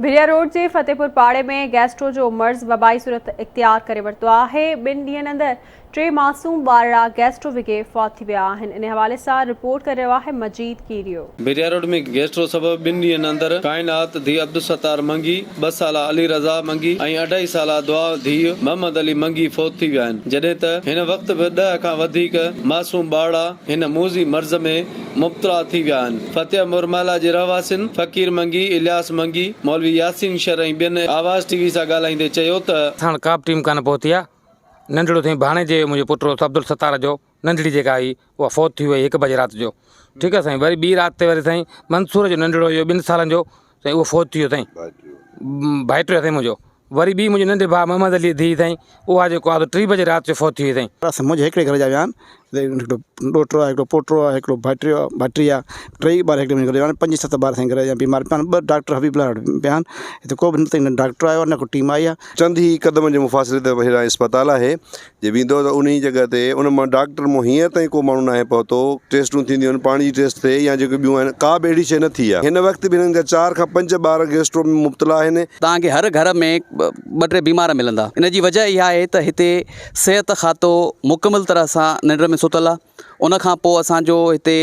भिरिया रोड जे फतेहपुर पाड़े में गैस्ट्रो जो मर्ज़ वबाई सूरत इख्तियार करे वरितो आहे। 2 ॾींहनि अंदरि 3 मासूम ॿारड़ा गैस्ट्रो विघे फौत थी विया आहिनि। इन हवाले सां रिपोर्ट करे रहियो आहे मजीद कीरियो। भिरिया रोड में गैस्ट्रो सबब 2 ॾींहनि अंदरि कायनात धी अब्दुल सत्तार मंगी, 2 साला अली रज़ा मंगी ऐं 2.5 साला दुआ धी मोहम्मद अली मंगी फौत थी विया आहिनि, जॾहिं त हिन वक़्त बि 10 खां वधीक मासूम ॿारड़ा हिन मोज़ी मर्ज़ में मुब्तला थी विया आहिनि। फतेहपुर महला जे रहवासिन फ़कीर मंगी, इलियास मंगी, मौलवी यासीन शर ऐं ॿियनि आवाज़ टीवी सां ॻाल्हाईंदे चयो त काब टीम कान पहुती आहे। नंढड़ो थी भाणे जे मुंहिंजो पुटु अब्दुल सत्तार जो नंढड़ी जेका आई उहा फौत थी वई 1 बजे राति जो। ठीकु आहे साईं। वरी ॿी राति ते वरी साईं मंसूर जो नंढड़ो हुयो 2 सालनि जो साईं उहो फौत थी वियो साईं, भाइटियो साईं मुंहिंजो। वरी ॿी मुंहिंजे नंढे भाउ मोहम्मद अली धी साईं उहा जेको आहे 3 बजे राति जो फौत थी वई साईं। मुंहिंजे हिकिड़े घर जा विया आहिनि, हिकिड़ो ॾोहिटो आहे, हिकिड़ो पोटो आहे, हिकिड़ो भाइटी आहे, 3 ॿार हिकिड़े मुंहिंजे घर जा 5-7 ॿार साईं घर जा बीमार पिया आहिनि। 2 डॉक्टर हबीबुल्ला पिया आहिनि, हिते को बि न डॉक्टर आयो न को टीम आई आहे। चंद ई क़दम जे मुफ़ासिले ते हेॾा इस्पताल आहे जे वेंदो त उन जॻह ते उन मां डॉक्टर मूं हींअर ताईं को माण्हू न आहे पहुतो। टेस्टूं थींदियूं आहिनि, पाणी जी टेस्ट थिए या जेके ॿियूं आहिनि, का बि अहिड़ी शइ न थी आहे। हिन वक़्त बि हिननि जा 4 खां 5 ॿार गैस्ट्रो में मुब्तला आहिनि। तव्हांखे हर घर में 2-3 बीमार मिलंदा। इन जी वजह इहा आहे त हिते सिहत खातो मुकमिल तरह सां निंड में सुतल आहे। उन खां पोइ असांजो हिते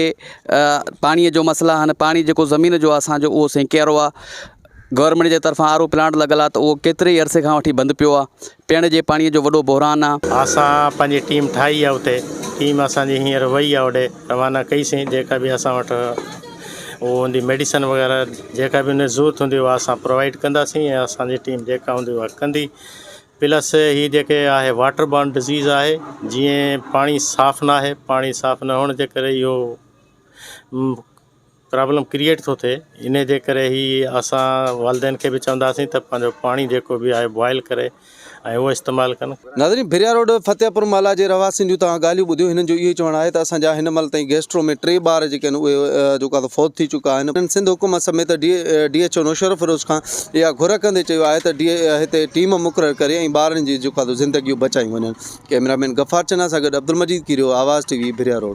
पाणीअ जो मसला आहिनि। पाणी जेको ज़मीन जो आहे असांजो उहो साईं कहिड़ो आहे, गवर्नमेंट जे तरफ़ां आर ओ प्लांट लॻल आहे त उहो केतिरे ई अरसे खां वठी बंदि पियो आहे। पीअण जे पाणीअ जो वॾो बहिरान आहे। असां पंहिंजी टीम ठाही आहे, उते टीम असांजी हींअर वई आहे, होॾे रवाना कईसीं। जेका बि असां वटि उहो हूंदी मेडिसन वग़ैरह जेका बि उन ज़रूरत हूंदी उहा असां प्रोवाइड कंदासीं ऐं असांजी टीम जेका हूंदी उहा कंदी। प्लस हीअ जेके आहे वाटर बॉर्न डिज़ीज़ आहे, जीअं पाणी साफ़ु न आहे, पाणी साफ़ु न हुअण जे करे इहो प्रॉब्लम क्रिएट थो थिए। इन जे करे ही असां वालिदैन खे बि चवंदासीं त पंहिंजो पाणी जेको बि आहे बॉइल करे ऐं उहो इस्तेमालु कनि। नाज़रीन, भिरिया रोड फतेहपुर महला जे रहवासिन जूं तव्हां ॻाल्हियूं ॿुधियूं। हिननि जो इहो चवणु आहे त असांजा हिन महिल ताईं गैस्ट्रो में 3 ॿार जेके आहिनि उहे जेका त फौत थी चुका आहिनि। सिंध हुकूमत समेत DHO नौशर फिरोज़ खां इहा घुर कंदे चयो आहे त हिते टीम मुक़ररु करे ऐं ॿारनि जी जेका त ज़िंदगियूं बचायूं वञनि। कैमरामैन गफ़ार चन्ना सां गॾु अब्दुल मजीद कीरियो, आवाज़ TV, भिरिया रोड।